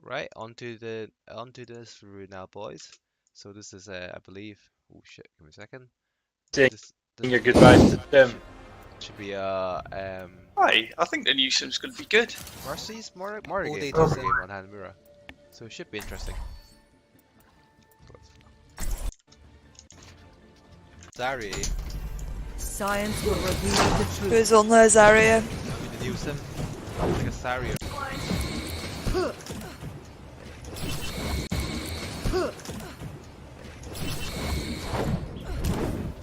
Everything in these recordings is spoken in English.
Right, onto this route now, boys. So this is I believe. Oh shit! Give me a second. Saying This this your goodbyes to them. should be I think the new sim's going to be good. Marcy's Mora All game data game on Hanamura. So it should be interesting. Zarya, Science will reveal the truth. Who's on there, Zarya? with the new sim, like a Zarya.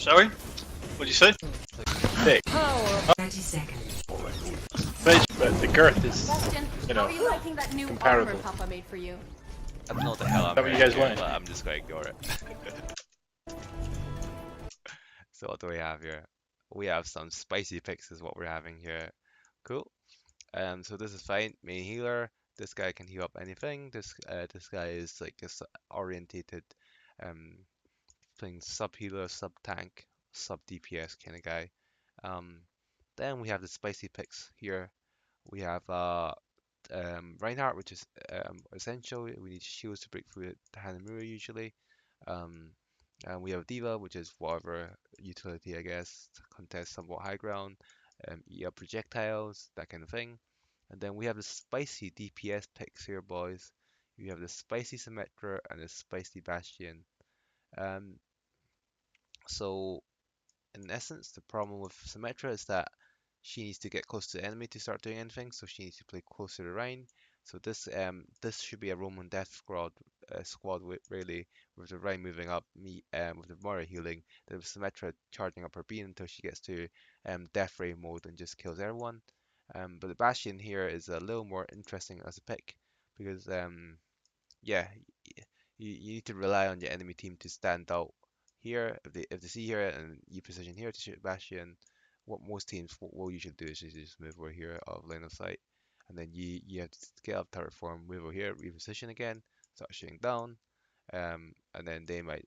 Sorry? What'd you say? Thick. Power. 30 seconds. But the girth is, Sebastian, you how know, are you liking that new comparable. armor Papa made for you? I don't know what the hell I'm that what you wearing guys here, wanted? but I'm just gonna ignore it. So what do we have here? We have some spicy picks is what we're having here. Cool. So this is fine. Main healer. This guy can heal up anything. This guy is like a orientated, um, playing sub healer, sub tank, sub DPS kind of guy. Um, then we have the spicy picks here. We have Reinhardt, which is essential. We need shields to break through the Hanamura usually. Um, and we have Diva, which is whatever utility, I guess, to contest somewhat high ground. You have projectiles, that kind of thing. And then we have the spicy DPS picks here, boys. You have the spicy Symmetra and the spicy Bastion. Um, so in essence, the problem with Symmetra is that she needs to get close to the enemy to start doing anything, so she needs to play closer to Rhine. So this should be a Roman Death squad with, really, with the Rhine moving up, me with the Mora healing, then with Symmetra charging up her beam until she gets to Death Ray mode and just kills everyone. But the Bastion here is a little more interesting as a pick because yeah, you need to rely on your enemy team to stand out here. If they see here and you position here to shoot Bastion, what most teams will usually do is just move over here out of line of sight, and then you have to get up turret form, move over here, reposition again, start shooting down, and then they might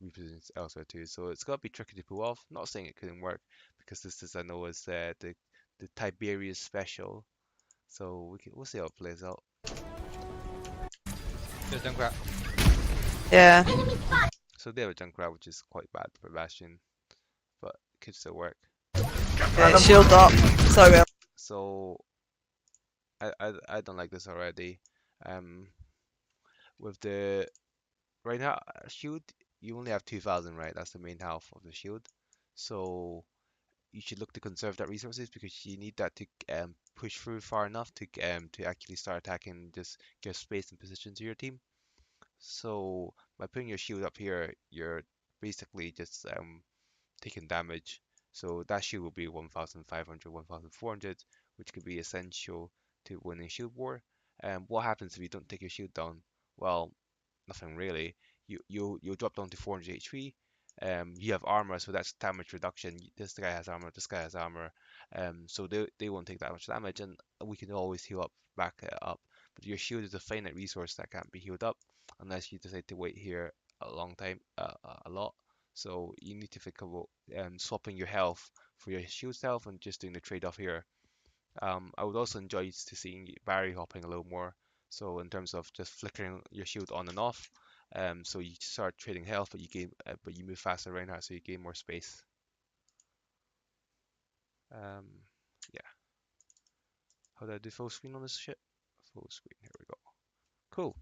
reposition elsewhere too. So it's got to be tricky to pull off. Not saying it couldn't work because this is I know is the Tiberius special. So we'll see how it plays out. There's Junkrat. Yeah. So they have a Junkrat, which is quite bad for Bastion, but it could still work. Okay, shield up. So good. So I don't like this already. With the right now shield, you only have 2,000, right? That's the main health of the shield. So you should look to conserve that resources because you need that to push through far enough to actually start attacking. Just give space and position to your team. So by putting your shield up here, you're basically just taking damage. So that shield will be 1,500, 1,400, which could be essential to winning shield war. And what happens if you don't take your shield down? Well, nothing really. You'll drop down to 400 HP. You have armor, so that's damage reduction. This guy has armor, this guy has armor. So they won't take that much damage, and we can always heal up, back it up. But your shield is a finite resource that can't be healed up unless you decide to wait here a long time, a lot. So you need to think about swapping your health for your shield health and just doing the trade-off here. I would also enjoy to seeing Barry hopping a little more. So in terms of just flickering your shield on and off, so you start trading health, but but you move faster right now, so you gain more space. Yeah. How do I do full screen on this shit? Full screen. Here we go. Cool.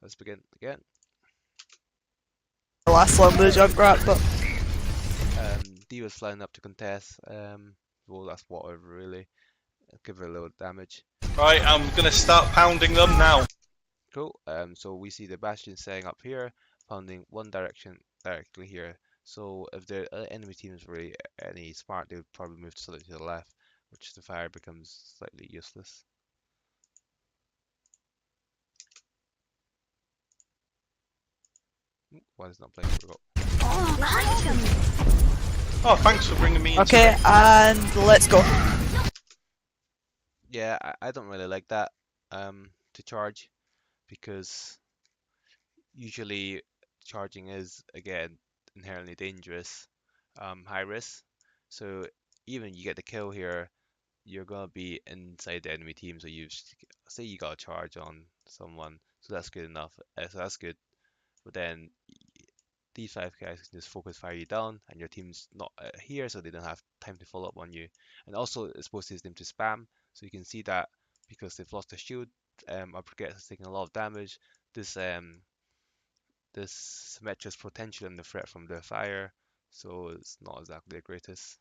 Let's begin again. The last one with the Junkrat, but D was flying up to contest. Well, that's whatever really. Give her a little damage. Right, I'm going to start pounding them now. Cool. So we see the Bastion setting up here, pounding one direction directly here. So if the enemy team is really any smart, they would probably move slightly to the left, which the fire becomes slightly useless. Why is it not playing? Here we go. Oh, thanks for bringing me into okay, it. and let's go. Yeah, I don't really like that to charge because usually charging is again inherently dangerous, high risk. So even you get the kill here, you're gonna be inside the enemy team. So you say you got a charge on someone, so that's good enough. So that's good. But then these 5 guys can just focus fire you down, and your team's not here, so they don't have time to follow up on you. And also, it exposes them to spam, so you can see that because they've lost their shield, our Brigade has taken a lot of damage. This Symmetra's potential and the threat from the fire, so it's not exactly the greatest.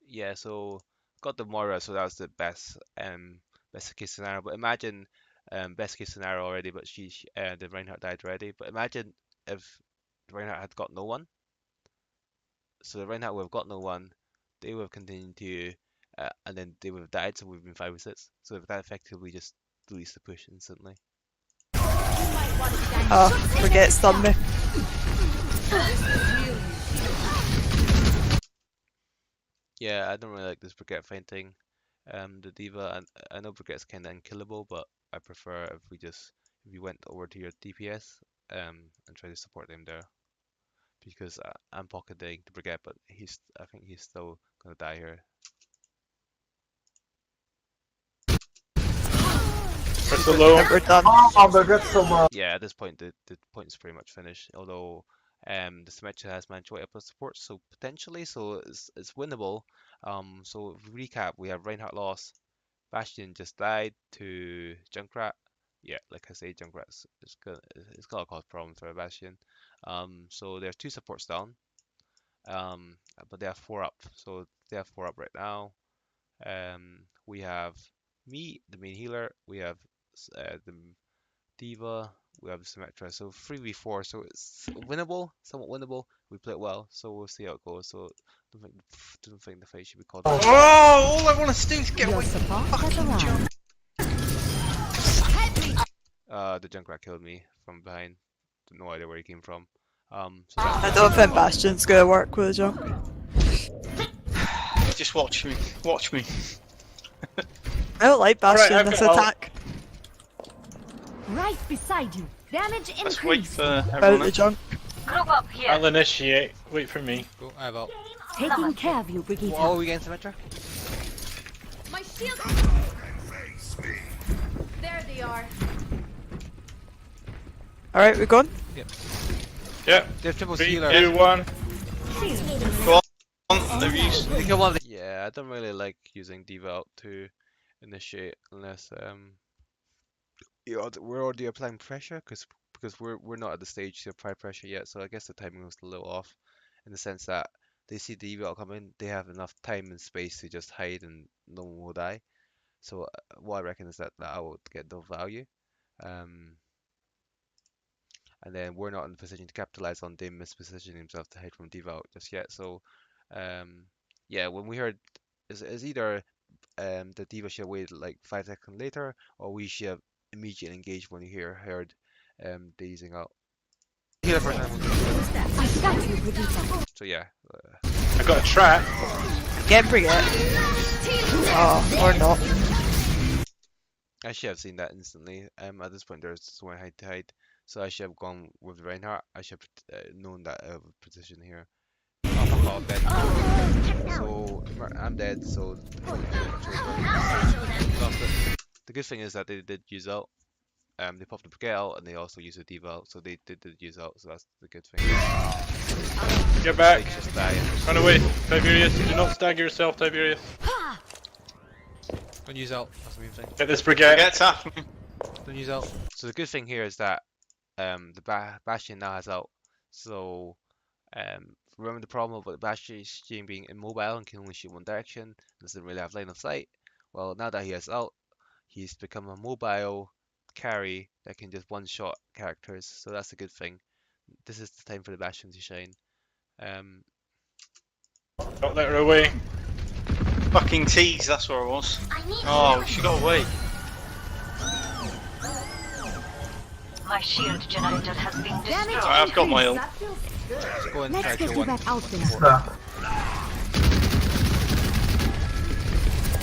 Yeah, so got the Moira, so that was the best case scenario. But imagine best case scenario already, but the Reinhardt died already. But imagine if Reinhardt had got no one. So the Reinhardt would have got no one, they would have continued to, and then they would have died. So we've been 5-6. So that effectively just deletes the push instantly. Oh, forget stunned me. Yeah, I don't really like this Brigade fighting the D.Va, and I know Brigade's kind of unkillable, but I prefer if we went over to your DPS and try to support them there, because I'm pocketing the Brigade, but I think he's still gonna die here. Press the low. We're done. Yeah, at this point the point is pretty much finished. Although the Symmetra has managed to up support, so potentially, so it's winnable. So if we recap, we have Reinhardt lost, Bastion just died to Junkrat. Yeah, like I say, Junkrat's it's gonna cause problems for Bastion. So there's 2 supports down. But they have 4 up, so they have 4 up right now. We have me, the main healer. We have the D.Va, we have Symmetra, so 3v4, so it's winnable, somewhat winnable. We play it well, so we'll see how it goes. So don't think the fight should be called. Oh, all I want to do is get away from fucking jump. The Junkrat killed me from behind. No idea where he came from. I don't think Bastion's gonna work with a junk. Just watch me. Watch me. I don't like Bastion Right, this okay, attack. Right beside you. Damage Let's wait increase. for About everyone. the junk. Group up here. I'll initiate. Wait for me. Cool, I have out. Taking care of you, Brigitte. Oh, we getting Symmetra? My shield. There they are. Alright, we're gone. Yeah. They have triple 3, healer. 2, 1. They've used. Yeah, I don't really like using D.Va out to initiate unless we're already applying pressure because we're not at the stage to apply pressure yet. So I guess the timing was a little off in the sense that they see the D.Va coming, they have enough time and space to just hide and no one will die. So what I reckon is that I will get no value. And then we're not in a position to capitalize on them mispositioning himself to hide from D.Va out just yet. So yeah, when we heard is either the D.Va should have waited like 5 seconds later, or we should have immediately engaged when you heard the easing out. Healer first time. I got you, Brigitte. So yeah, I got a trap. Get Brigade. Oh, or not. I should have seen that instantly. At this point there's just one hide to hide, so I should have gone with Reinhardt. I should have known that position here. Oh fuck off, dead. So I'm dead. So the good thing is that they did use out. They popped the Brigade out and they also used the D.Va out, so they did use out. So that's the good thing. Get back. Just die. Run away. Tiberius. Do not stagger yourself, Tiberius. Don't use out. That's the main thing. Get this brigade. Get up. Don't use out. So the good thing here is that the Bastion now has out. So remember the problem about the Bastion being immobile and can only shoot one direction, doesn't really have line of sight. Well, now that he has out, he's become a mobile carry that can just one-shot characters. So that's a good thing. This is the time for the Bastion to shine. Don't let her away. Fucking tease, that's where I was. Oh, she got away. My shield generator has been destroyed. Alright, I've got my ult. Let's go and try Let's to get kill you one. back out there.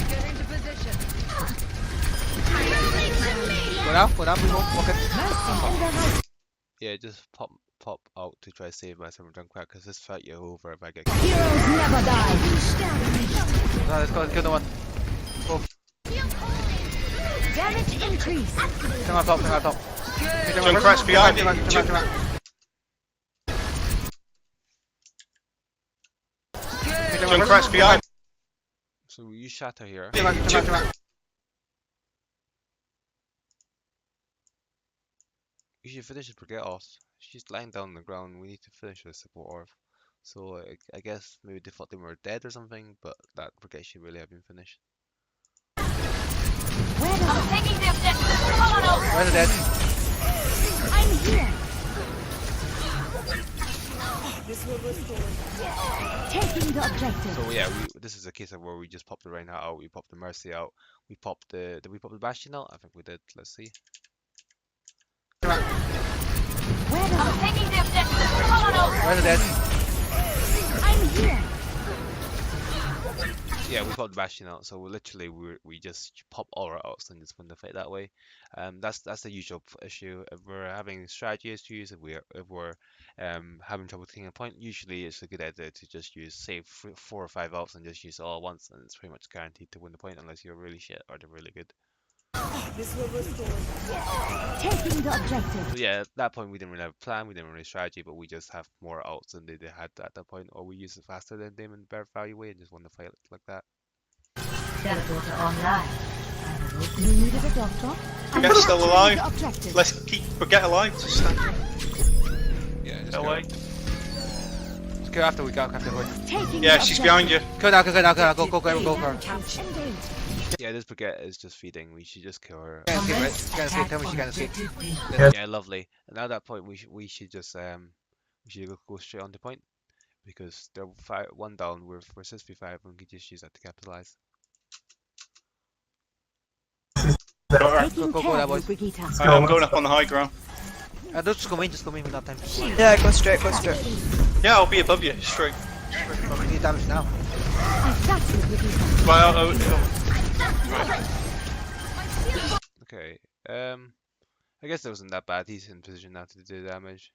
Get into position. Go down, please walk it. Yeah, just pop out to try to save myself from Junkrat, because this fight you're over if I get Heroes never die. No, let's go, kill the one. Go. Damage increase. Come on top, come on top. Junkrat's behind you. Come back. Junkrat's behind. So you shatter here. Come back. You should finish the brigade off. She's lying down on the ground. We need to finish the support orb. So I guess maybe they thought they were dead or something, but that brigade should really have been finished. I'm taking the objective. Come on over. Where's the dead? I'm here. This will restore. Taking the objective. So yeah, this is a case of where we just popped the Reinhardt out, we popped the Mercy out, we popped the. Did we pop the Bastion out? I think we did. Let's see. Come back. I'm taking the objective. Come on over. Where's the dead? I'm here. Yeah, we popped the Bastion out, so we just pop all our outs and just win the fight that way. That's the usual issue. If we're having strategy issues, if we're having trouble taking a point, usually it's a good idea to just save 4 or 5 outs and just use it all at once, and it's pretty much guaranteed to win the point unless you're really shit or they're really good. This will restore. Taking the objective. So yeah, at that point we didn't really have a plan, we didn't really have a strategy, but we just have more outs than they had at that point, or we use it faster than them in better value way and just won the fight like that. Teleporter online. You needed a doctor? Brigade's still alive. The objective. Let's keep Brigade alive. Just stand Yeah, just that go. way. Let's go after we go, after we. Taking Yeah, the she's objective. behind you. Go now, go for her. Engage. Yeah, this brigade is just feeding. We should just kill her. She can escape, right? She can escape, tell me she can escape. Yeah, lovely. And at that point, we should just go straight on the point because they're one down. We're 65, and we can just use that to capitalize. Taking Go, care that of boys. you, Brigitte. I'm going up on the high ground. Just come in, we got time. Yeah, go straight. Yeah, I'll be above you. Straight. We need damage now. I've got you, Brigitte. Well, Okay. I guess that wasn't that bad. He's in position now to do damage.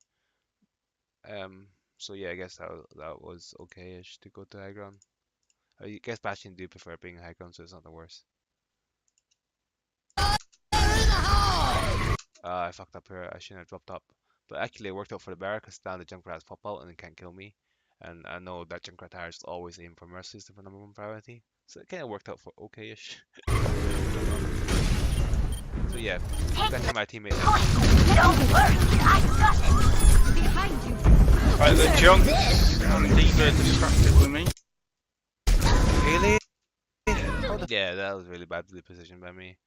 So yeah, I guess that was okay-ish to go to high ground. I guess Bastion do prefer being high ground, so it's not the worst. I fucked up here. I shouldn't have dropped up. But actually, it worked out for the bear because now the Junkrats pop out and they can't kill me. And I know that Junkrat tires always aim for Mercy as the number 1 priority. So it kind of worked out for okay-ish. So yeah, back to my teammate. Don't worry, I got it. Behind you. right, the Junk and D.Va distracted with me. Really? Yeah, that was really badly positioned by me.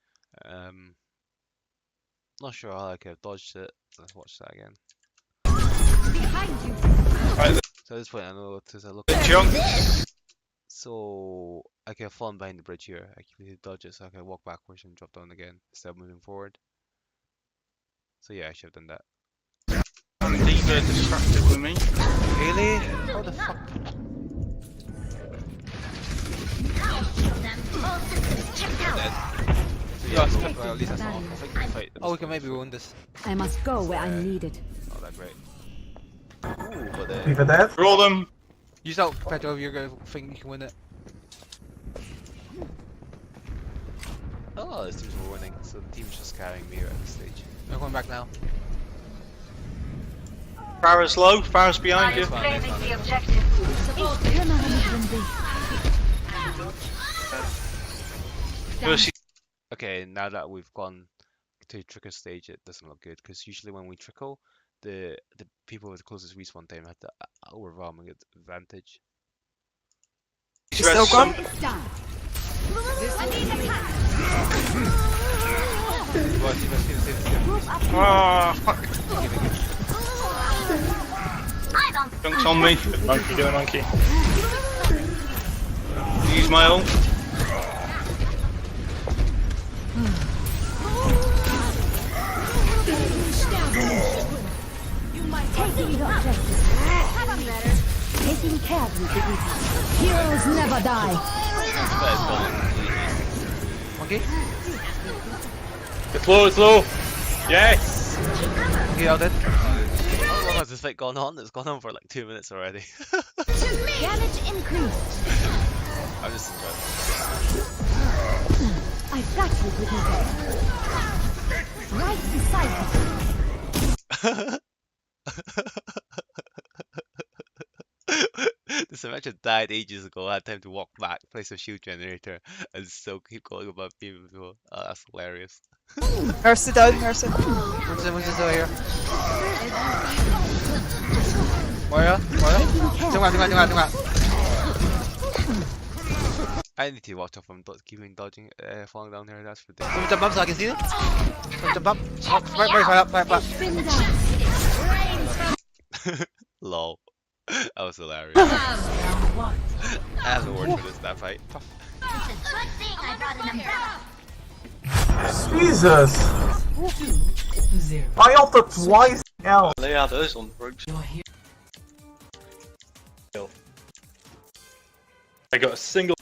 Not sure how I could have dodged it. Let's watch that again. Behind you. Right, So at this point, I know to look. the Junk. So I could have fallen behind the bridge here. I can dodge it, so I can walk backwards and drop down again instead of moving forward. So yeah, I should have done that. And D.Va distracted with me. Really? How the fuck? Dead. So yeah, well, at least that's not. I think we fight. Oh, we can maybe win this. I must go where I'm needed. Not that great. Ooh, but Roll them. Use out Pedro if you're going to think you can win it. oh, this team's were winning, so the team's just carrying me at this stage. We're going back now. Farah's low. Farah's behind I'm you. claiming the objective. Mercy. Okay, now that we've gone to trickle stage, it doesn't look good because usually when we trickle, the people with the closest respawn time have the overwhelming advantage. She's still gone? Ah, fuck. Junk's on me. Monkey, do a monkey. Use my ult. Taking the objective. Taking care of you, Brigitte. Heroes never die. Monkey? It's low, it's low. Yes. Okay, all dead. How long has this fight gone on? It's gone on for like 2 minutes already. Damage increased. I'm just enjoying I've got you, Vegeta. Right beside it. This match had died ages ago. I had time to walk back, place a shield generator, and still keep going above people. Oh, that's hilarious. Mercy down, Mercy. One's still here. Moira? I need to watch out from keeping dodging, falling down here. That's ridiculous. Someone jump up so I can see it. Someone jump up. Oh, fire up. Lol. That was hilarious. I have no word for this, that fight. Jesus! I ulted twice now. Lay out those on the ropes. I got a single.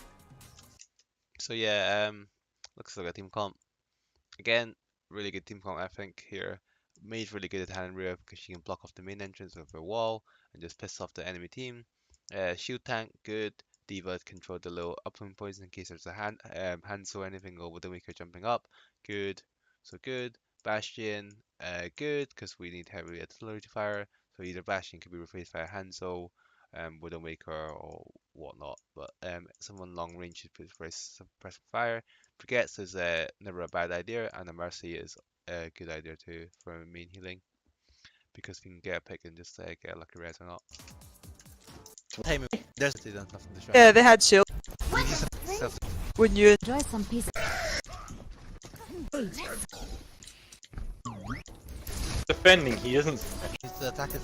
So yeah, looks like a team comp. Again, really good team comp I think here. May's really good at hand and rear because she can block off the main entrance of her wall and just piss off the enemy team. Shield tank, good. Diva control the low upcoming points in case there's a Hanzo or anything or Widowmaker jumping up, good. So good. Bastion, good because we need heavy artillery to fire. So either Bastion could be replaced by a Hanzo, Widowmaker or whatnot. But someone long range should press fire. Forgets is never a bad idea, and a Mercy is a good idea too for main healing because we can get a pick and just get a lucky res or not. Hey, there's done nothing to show. Yeah, they had shield. Wouldn't you? Enjoy some peace. Defending, he isn't. He's the attacker.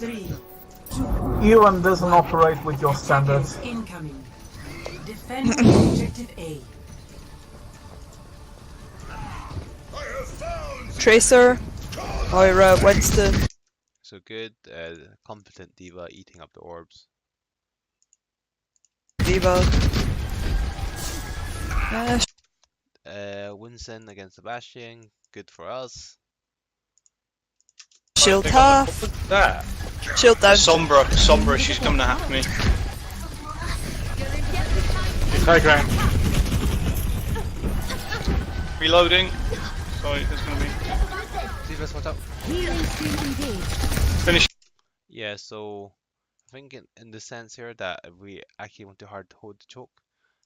Ewan doesn't operate with your standards. Incoming. Defend objective A. Tracer. Moira, Winston. So good, competent Diva eating up the orbs. Diva. Winston against Sebastian, good for us. Shield half. What's that? Shield down. Sombra, she's coming to hack me. It's high ground. Reloading. Sorry, there's gonna be. Diva's watch out. Healing stream engaged. Finish. Yeah, so I think in the sense here that if we actually want to hard hold the choke,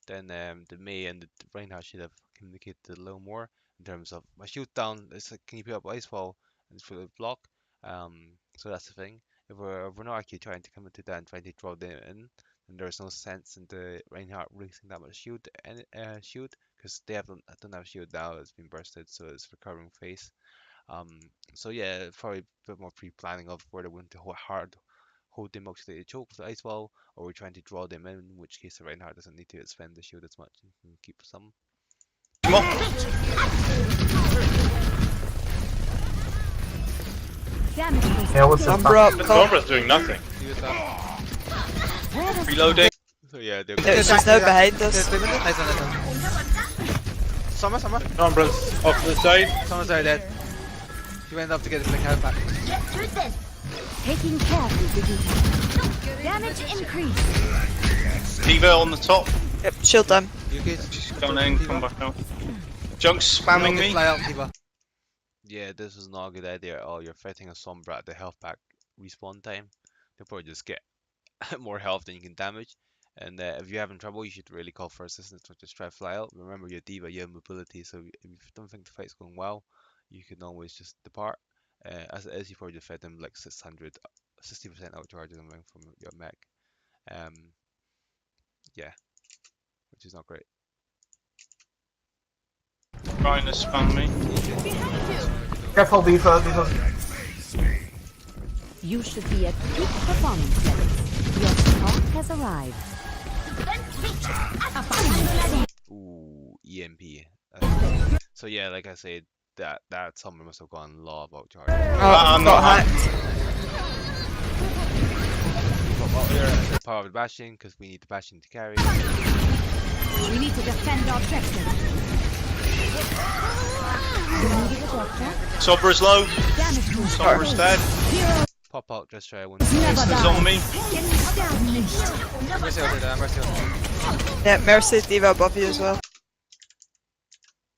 then the Mei and the Reinhardt should have communicated a little more in terms of my shoot down. It's like, can you pick up ice wall and for the block? So that's the thing. If we're not actually trying to come into that and trying to draw them in, then there's no sense in the Reinhardt releasing that much shield because they don't have shield now. It's been bursted, so it's recovering phase. So yeah, probably a bit more pre-planning of where they want to hold them oxidated choke with the ice wall, or we're trying to draw them in which case the Reinhardt doesn't need to spend the shield as much and can keep some. Come on. Yeah, what's the Sombra up. Sombra's doing nothing. Reloading. So yeah, they're It's just now behind us. Nice one. Sombra's Sombra's off to the side. already dead. He went up to get the flick out back. Taking care of you, Vegeta. Damage increased. Diva on the top. Yep, shield down. You good? She's coming in, come back out. Junk's spamming me. Fly out, Diva. Yeah, this is not a good idea at all. You're fighting a Sombra at the health pack respawn time. They'll probably just get more health than you can damage. And if you're having trouble, you should really call for assistance, not just try to fly out. Remember, you're Diva, you have mobility, so if you don't think the fight's going well, you can always just depart. As it is, you probably just fed them like 60% outcharges and from your mech. Yeah, which is not great. Trying to spam me. Careful, Diva. You should be at peak performance levels. Your support has arrived. Ooh, EMP. So yeah, like I said, that Sombra must have gone low about charge. Oh, got hacked. The power of the Bastion, because we need the Bastion to carry. We need to defend our objective. Sobra's low. Damage boost. Sobra's dead. Pop out, just try one. Never He's die. on me. Mercy ulted there, Mercy ulted. Yeah, Mercy, D.Va above you as well.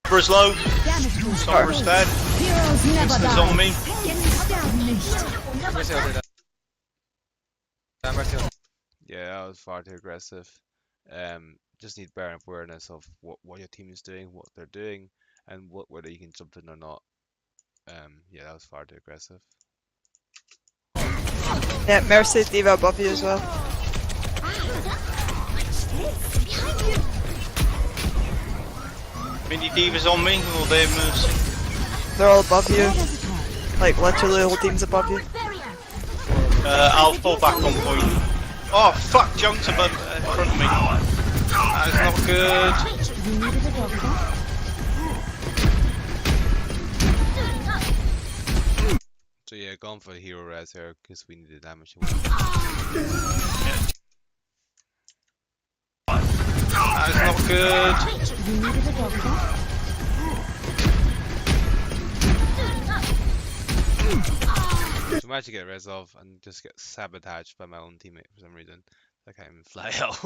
Sobra's low. Damage boost. Sobra's dead. Heroes never He's die. on me. Mercy ulted there. Mercy ulted. Yeah, that was far too aggressive. Just need better awareness of what your team is doing, what they're doing, and whether you can jump in or not. Yeah, that was far too aggressive. Yeah, Mercy, D.Va above you as well. Mini Diva's on me. Oh, they Mercy. They're all above you. Like, literally, the whole team's above you. I'll fall back on point. Oh, fuck, Junk's above, in front of me. That is not good. You needed a doctor? So yeah, going for the hero res here because we need the damage. That is not good. You needed a doctor? So I managed to get res off and just get sabotaged by my own teammate for some reason. I can't even fly out.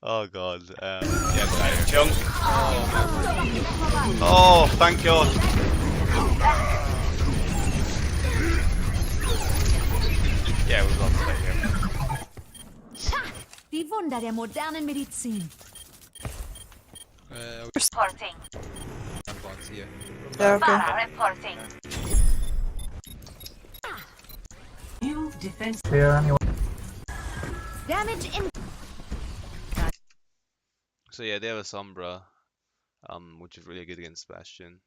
Oh god. Yeah, fire. Junk. Oh, thank God. Yeah, we've lost it here. Die Wunder der modernen Medizin. Reporting. Bots here. Yeah, okay. Para reporting. New defense. Here anyway. Damage in. So yeah, they have a Sombra, which is really good against Bastion.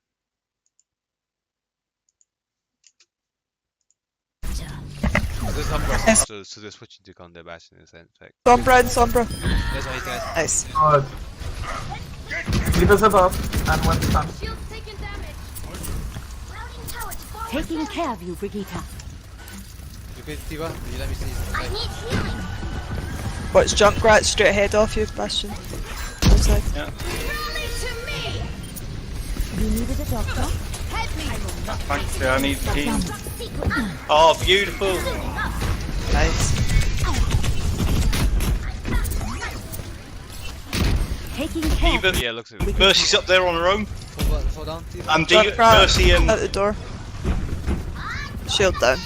This Sombra, so they're switching to counter Bastion in a sense. Like, Sombra and Sombra. that's why guys. Nice. Good. Diva's above and one stun. Taking care of you, Brigitte. You good, D.Va? Will you let me see? What's Junkrat straight ahead off you, Bastion? Other side. Yeah. You needed a doctor? Thank you, I need team. Oh, beautiful. Nice. Taking care. Diva. Yeah, looks like Mercy's up there on her own. Fall down, D.Va. And Junkrat Mercy and out the door. Shield down.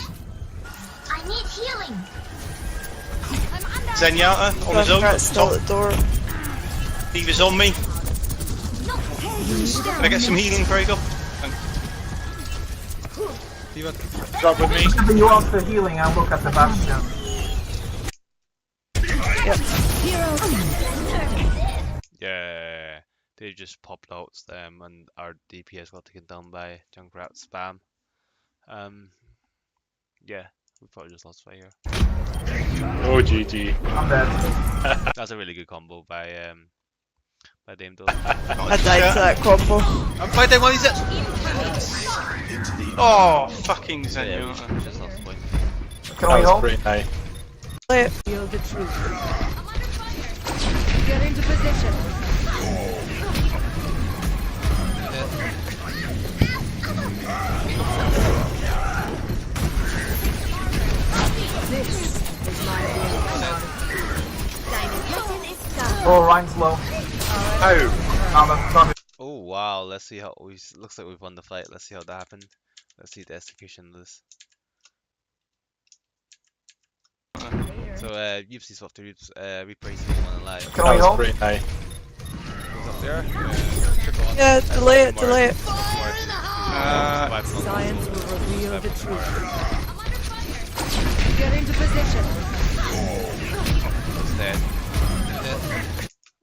Zenyatta on his own. Junkrat's still at the door. Diva's on me. Can I get some healing, Krago? D.Va. Drop with me. If you want the healing, I'll look at the Bastion. yeah, they just popped out and our DPS got taken down by Junkrat spam. Yeah, we probably just lost fight here. Oh, GG. I'm dead. That's a really good combo by Dame Doe. I died to that combo. I'm fighting one, he's it! Oh, fucking Yeah, we Zenyatta. just lost the point. Can That we was hold? pretty nice. Play it. Feel the truth. Get into position. Oh, Ryan's low. Oh! Now that's not it. Oh wow, let's see how looks like we've won the fight. Let's see how that happened. Let's see the execution of this. So you've seen soft replace one alive. Can That we was hold? pretty nice. Goes up there. Yeah, delay it, delay it. Science will reveal the truth. Get into position. Instead,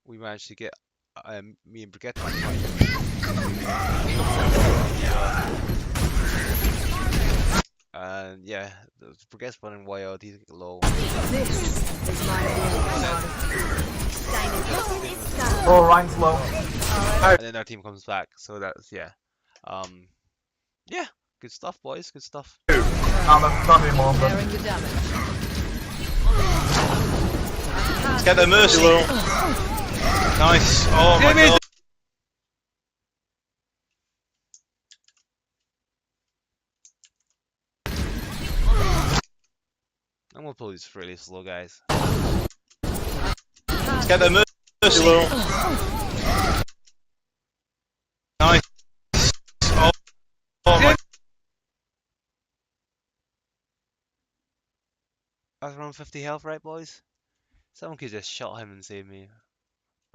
we managed to get me and Brigitte on point. And yeah, Brigitte's running wild, he's low. This is my Oh, Ryan's low. And then our team comes back, so that's yeah. Yeah, good stuff boys, good stuff. Now that's not anymore, but bearing the damage. Let's get the Mercy. Nice. Oh my god. I'm gonna pull these really slow, guys. Let's get the mercy. Nice. Oh my. I was around 50 health, right, boys? Someone could just shot him and save me.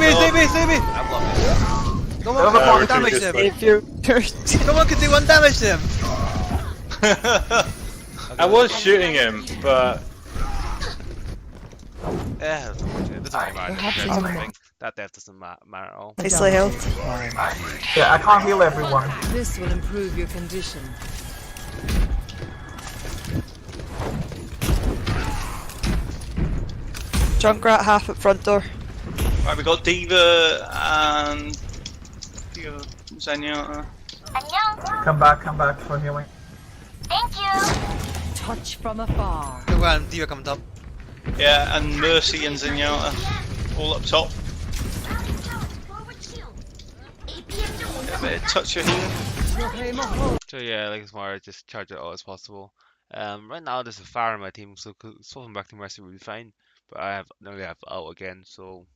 Save me! I'm loving No we're one can too damage good them! for it. If you No one can do one damage to them! I was shooting him, but Yeah, it doesn't really matter. That's the thing. That death doesn't matter at all. nicely held. Yeah, I can't heal everyone. This will improve your condition. Junkrat half at front door. Right, we got Diva and Zenyatta. Come back for healing. Touch from afar. Go around, Diva coming top. Yeah, and Mercy and Zenyatta all up top. Get a bit of touch of healing. So yeah, like it's more just charge it all as possible. Right now there's a fire in my team, so swapping back to Mercy will be fine. But I now we have out again, so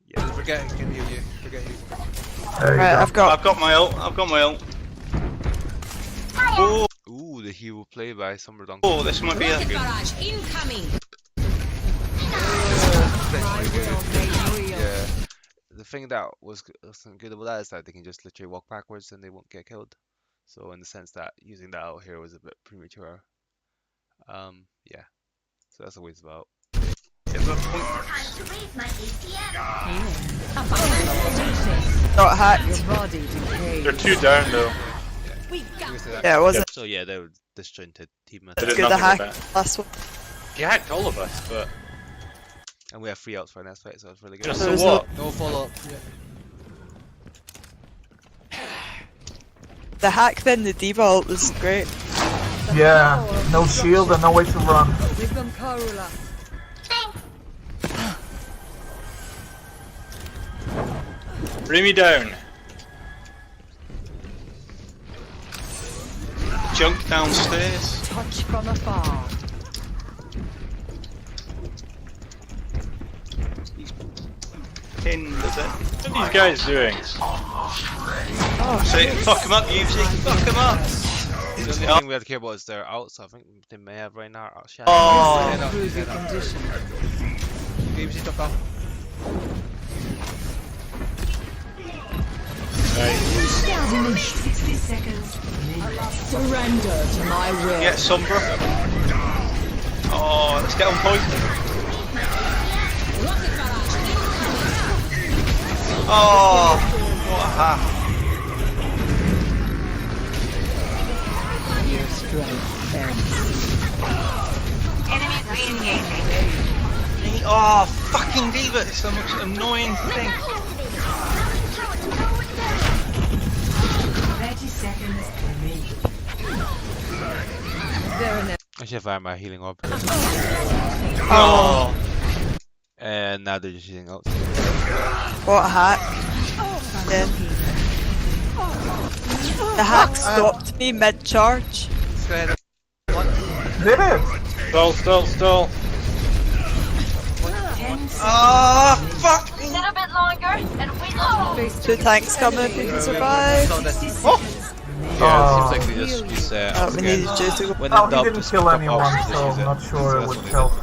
yeah. Forget he can heal you. Forget you. There you Right, go. I've got my ult. I've got my ult. Oh, Ooh, the hero play by Summer Dunk. oh, this might be a good. Yeah. The thing that was good about that is that they can just literally walk backwards and they won't get killed. So in the sense that using that out here was a bit premature. Yeah. So that's a waste about. got hacked. Your body decays. they're 2 down though. Yeah, it wasn't So yeah, they were disjointed team. They did good. The nothing hack with that. last one. He hacked all of us, but And we have 3 outs for our next fight, so it's really good. just So so is what? No follow up. The hack then, the diva ult was great. Yeah, no shield and no way to run. Become Karula. Bring me down. Junk downstairs. Touch from afar. Pinned a bit. What are these guys doing? Say, fuck him up, UC. Fuck him up. The only thing we have to care about is their outs. I think they may have right now out shadow. Oh, Improve your condition. Games is top down. Right. 60 seconds. Surrender to my will. get Sombra. Oh, let's get on point. Oh, what a hack. Your strength ends. Oh, fucking Diva. It's the most annoying thing. 30 seconds remaining. There are no I should have had my healing orb. Oh, And now they're just using outs. What a hack. Then the hack stopped me mid-charge. Go ahead. Did it? Stall. 10 seconds. oh, fuck. A little bit longer, and we go. Face 2 tanks coming if you can survive. So that's 60 Oh. seconds. Yeah, it Oh. seems like they just use Oh, outs we again. needed you to go. When Oh, in he doubt, didn't just kill pop anyone, outs and so just use I'm it. not sure it So would that's help.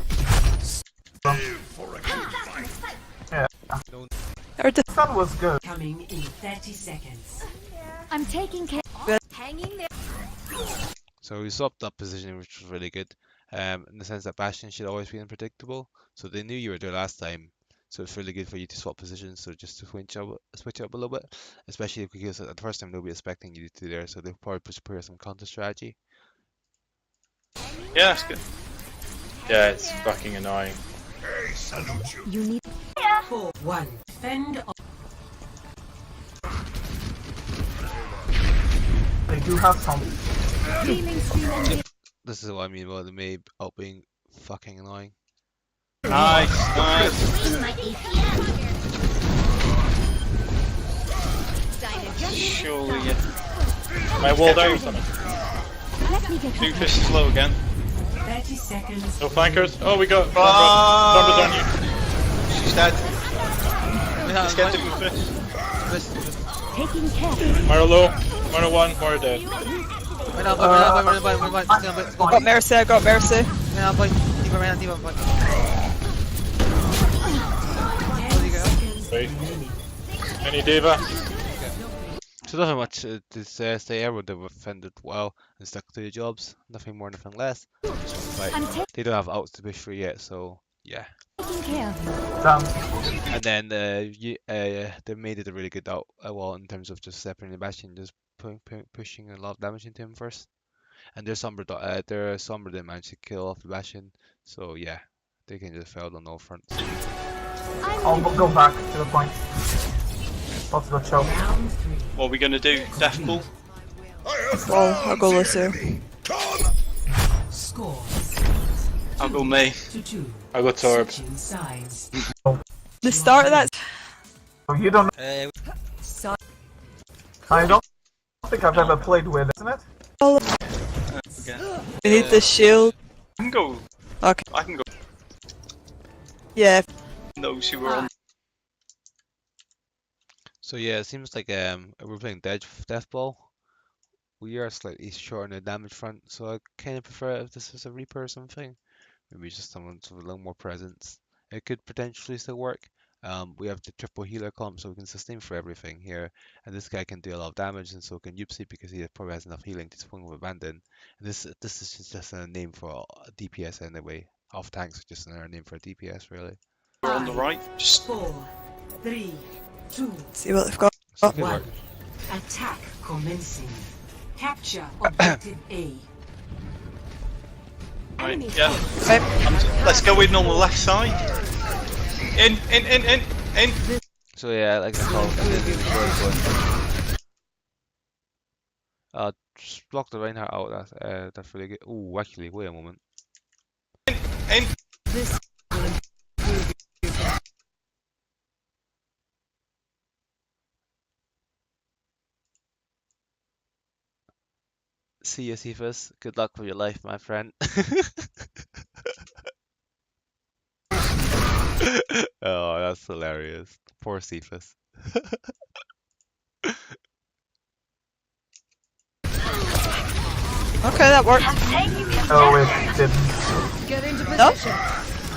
Or the Sun was good. Coming in 30 seconds. I'm taking care. Hanging there. So we swapped up positioning, which was really good. In the sense that Bastion should always be unpredictable. So they knew you were there last time. So it's really good for you to swap positions. So just to switch up a little bit, especially because at the first time they'll be expecting you to be there. So they'll probably prepare some counter strategy. Yeah, that's good. Yeah, it's fucking annoying. You need. 4, 1. Defend. They do have some. Healing stream and This is what I mean about the Mabe out being fucking annoying. Nice. Surely, yeah. My wall down something. Let me get Two fists is low again. 30 seconds. No flankers. Oh, we got Ah! Thunder's on you. She's dead. We Let's have get two fists. taking care. Mara low. Mara 1. Mara dead. Got Mercy, I got Mercy. Wait. Any Diva? So nothing much to say. Everyone defended well and stuck to their jobs. Nothing more, nothing less. But I'm they don't have outs to push for yet, so yeah. taking care of you. Damn. And then they made it a really good out well in terms of just separating the Bastion, just pushing a lot of damage into him first. And their Sombra didn't manage to kill off the Bastion, so yeah, they can just fail on all fronts. I'll go back to the point. What's the choke? Round 3. What are we gonna do? Deathball? Well, I'll go Lucio. Score I'll go May. 2-2. I got Torb. Switching sides. The start of that. Oh, you don't. So I don't think I've ever played with it, isn't it? We need the shield. I can go. Okay. I can go. Yeah. Those who were on. So yeah, it seems like we're playing Deathball. We are slightly short on the damage front, so I kind of prefer it if this is a Reaper or something. Maybe just someone with a little more presence. It could potentially still work. We have the triple healer comp, so we can sustain for everything here. And this guy can do a lot of damage, and so can Yupsi because he probably has enough healing to swing with Abandon. And this is just a name for a DPS anyway. Off tanks are just another name for a DPS really. We're on the right. Just 4, 3, 2, See what they've got. So it could 1. work. Attack commencing. Capture objective A. right. Yeah. Okay. Let's go in on the left side. In. So yeah, like I call just block the Reinhardt out. That's really good. Ooh, actually, wait a moment. In. See you, Cephas. Good luck with your life, my friend. Oh, that's hilarious. Poor Cephas. Okay, that worked. No, it didn't. No?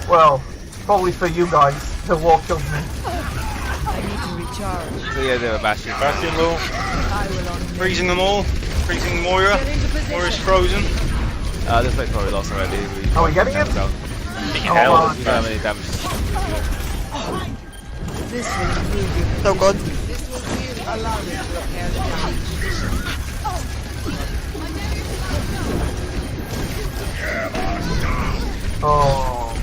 Well, probably for you guys. The wall killed me. So yeah, they were Bastion. Bastion low. Freezing them all. Freezing Moira. Moira's frozen. This fight's probably lost already. Are we getting it? Down. Oh, We don't have any damage. So good. Oh.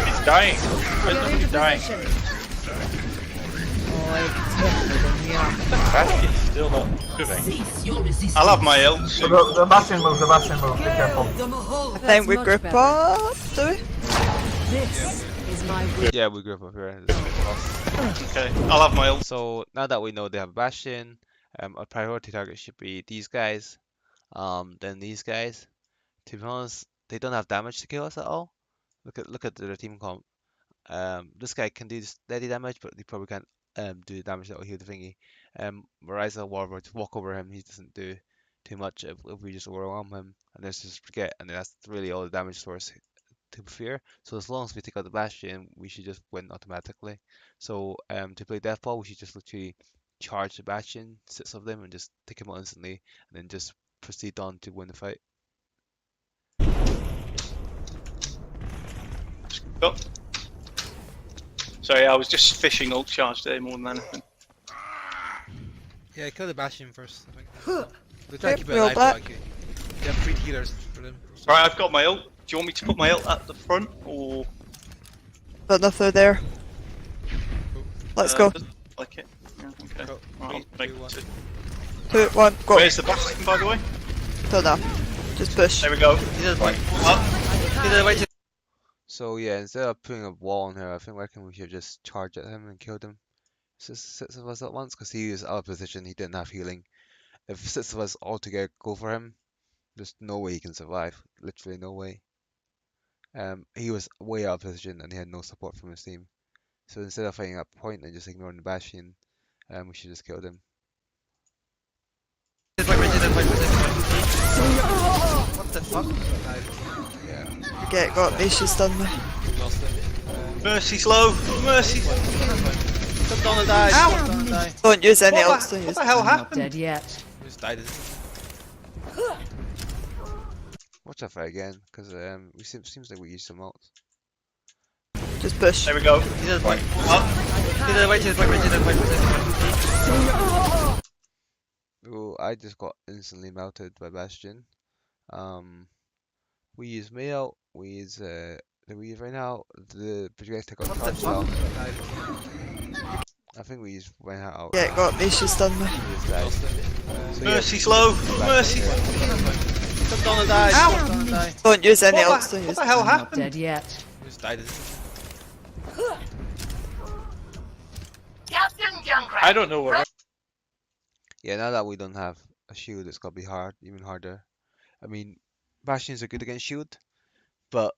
He's dying. Why is he dying? Bastion's still not moving. I'll have my ult soon. The Bastion move, be careful. I think we group up, do we? Yeah, we grew up here. This fight lost. Okay, I'll have my ult. So now that we know they have a Bastion, our priority target should be these guys, then these guys. To be honest, they don't have damage to kill us at all. Look at their team comp. This guy can do steady damage, but he probably can't do the damage that will heal the thingy. Ryza Warlord, just walk over him, he doesn't do too much if we just overwhelm him and let's just forget, and that's really all the damage source to fear. So as long as we take out the Bastion, we should just win automatically. So to play Deathball, we should just literally charge the Bastion, 6 of them, and just take him out instantly, and then just proceed on to win the fight. Go. Sorry, I was just fishing ult charge there more than anything. Yeah, kill the Bastion first, I think. They try to keep it Real alive, back. like, you have 3 healers for them. Right, I've got my ult. Do you want me to put my ult at the front or? Don't know if they're there. Let's go. Like it. Yeah, okay. Go. Right, I'll 3, make 2, 1. 2, 1, go. Where's the Bastion, by the way? Don't know. Just push. There we go. He does Right. point. Up. He does wait. So yeah, instead of putting a wall on her, I think we should just charge at him and kill them. six of us at once because he was out of position. He didn't have healing. If 6 of us all together go for him, there's no way he can survive. Literally no way. He was way out of position and he had no support from his team. So instead of fighting that point and just ignoring the Bastion, we should just killed him. What the fuck? Yeah. Forget, got me, she's done me. Lost it. Mercy's low. Mercy. Jump down and die. Jump down and die. Don't use any What ults, the, don't what use the hell Not happened? dead yet. We just died. Watch that fight again, because seems like we used some ults. Just push. There we go. He's at the point. Up. He's at the point. He's at the point. He's at the point. Oh, I just got instantly melted by Bastion. We use mail. We use right now the projectile got What the touched fuck? out. I think we use Reinhardt out. Yeah, got me, she's done me. He just died. So, yeah, Mercy's low. Mercy. Jump down and die. Jump down and die. Don't use any What ults, the, don't what use. the hell Not happened? dead yet. we just died. Captain Junkrat. I don't know what. Yeah, now that we don't have a shield, it's gonna be hard, even harder. I mean, Bastions are good against shield, but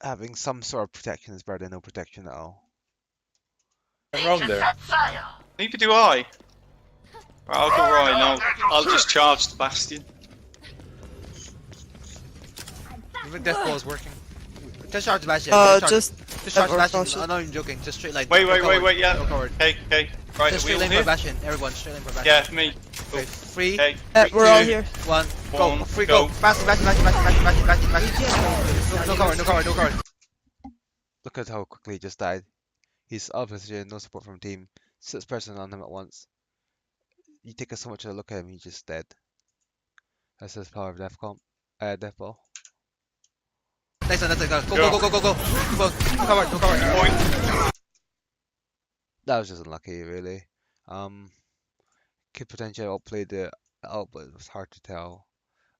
having some sort of protection is better than no protection at all. I'm wrong there. Neither do I. Right, I'll go Ryan. I'll just charge the Bastion. I think Deathball is working. Just charge the Bastion. Just charge the everyone Bastion. caution. I'm not even joking. Just straight line. Wait, No wait, cover. wait, yeah. No cover. Okay. Right, Just are we straight all lane for here? Bastion. Everyone, straight lane for Bastion. Yeah, me. Okay, 3, Okay. we're all 2, here. 1, go. One, 3, go. go. Bastion. No cover, no cover, no cover. Look at how quickly he just died. He's out of position, no support from team. 6 person on him at once. You take so much of a look at him, he's just dead. That's his power of Deathball. Nice one, that's it. Go. No cover, no cover. Point. That was just unlucky, really. Could potentially outplay the out, but it was hard to tell.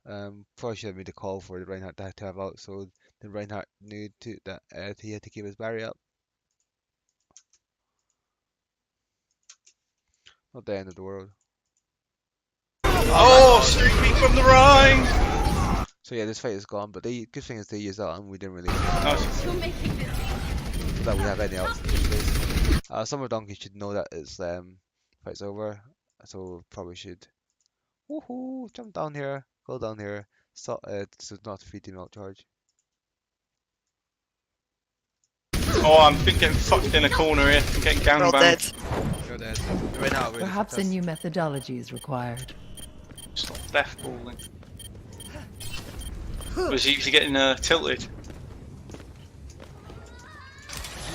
Probably should have made a call for the Reinhardt to have out, so the Reinhardt knew that he had to keep his barrier up. Not the end of the world. Oh, streak me from the Rhine. So yeah, this fight is gone, but the good thing is they used out and we didn't really Nice. that we have any else. Summer Donkey should know that it's fight's over, so probably should. Woohoo! Jump down here, go down here. So so not to feed team out charge. Oh, I'm getting fucked in a corner here. I'm getting We're all dead. gangbanged. You're dead. Right now, really. Perhaps a new methodology is required. Stop deathballing. Was he usually getting tilted?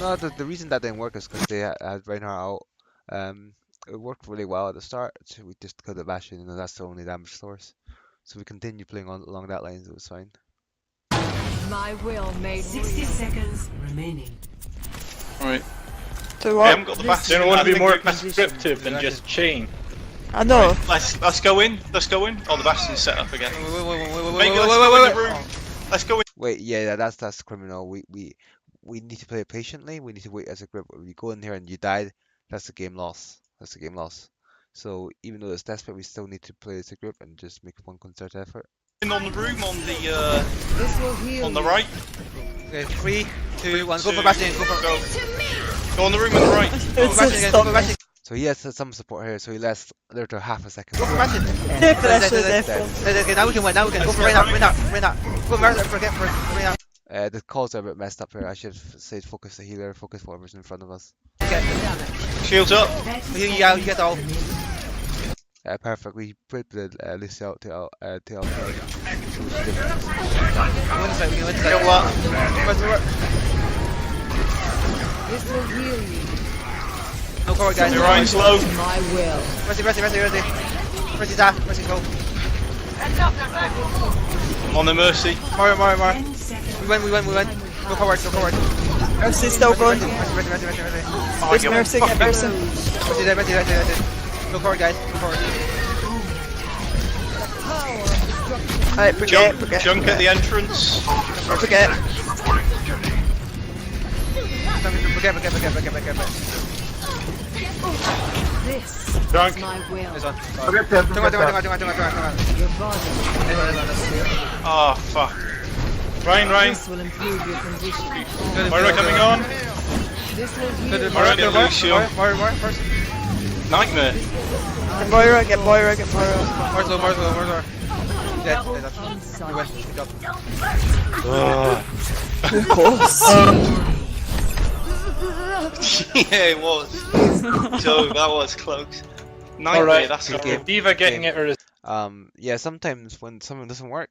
No, the reason that didn't work is because they had Reinhardt out. It worked really well at the start, so we just killed the Bastion, and that's the only damage source. So we continued playing along that line, so it was fine. My will made 60 seconds remaining. Right. So We what? haven't got the Bastion. Don't want I to be think more we- prescriptive than just chain. I know. Let's go in. Let's go in. Oh, the Bastion's set up again. Maybe let's Wait, go in the room. Let's go in. Wait, yeah, that's criminal. We need to play it patiently. We need to wait as a group. If you go in here and you died, that's a game loss. That's a game loss. So even though it's desperate, we still need to play as a group and just make one concerted effort. In on the room on the right. Okay, 3, 2, 1. Go for Bastion. Go for Go. Go on the room on the right. It's Bastion. just Go for Bastion. So he has some support here, so he lasts there to half a second. Go for Bastion. Pressure Okay, death. now we can win. Now we can go for Reinhardt. Go for Reinhardt. The calls are a bit messed up here. I should have said focus the healer, focus whatever's in front of us. Shields up. You get all. Perfect. We put the Lucy out to out. We win this fight. We win this Kill fight. that. This will heal you. No cover, guys. The Rhine's low. My will. Mercy. Mercy's off. Mercy's go. On the Mercy. More. 10 seconds. We win. Go forward. Mercy's still going. Mercy. There's Mercy, get Mercy. Mercy dead. Go forward, guys. Go forward. Alright, forget. Junk at the entrance. Forget. Forget. This Drunk. is my will. Nice one. Forget that. Tunggu. Your body. Oh, fuck. Ryan. This will improve your condition. Moira coming on. This will heal. Moira, get Lucio. Moira first. Nightmare. Get Moira, get Moira, get Moira. Moira's low. Dead. You win. Good job. Of course. Yeah, it was. Joe, that was close. Nightmare, Alright. that's Good a game. Diva getting it or is Yeah, sometimes when something doesn't work,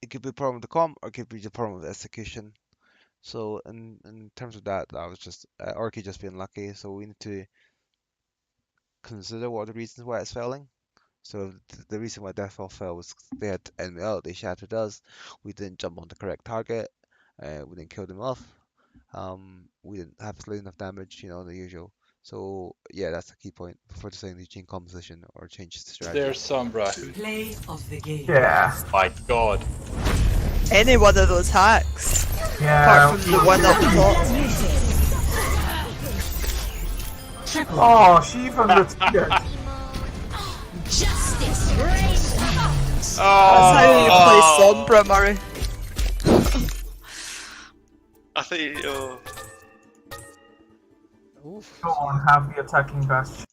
it could be a problem with the comp or it could be just a problem with execution. So in terms of that, I was just Orky just being lucky. So we need to consider what are the reasons why it's failing. So the reason why Deathball fell was they had enemy out, they shattered us, we didn't jump on the correct target, we didn't kill them off, we didn't have enough damage, you know, the usual. So yeah, that's the key point before deciding to change composition or change the strategy. there Sombra? Play of the game. Yeah. My god. Any one of those hacks. Yeah. Apart from the one at the top. Oh, she even repeated. That's how you play Sombra, Murray. I think. Go on, have the attacking bastion.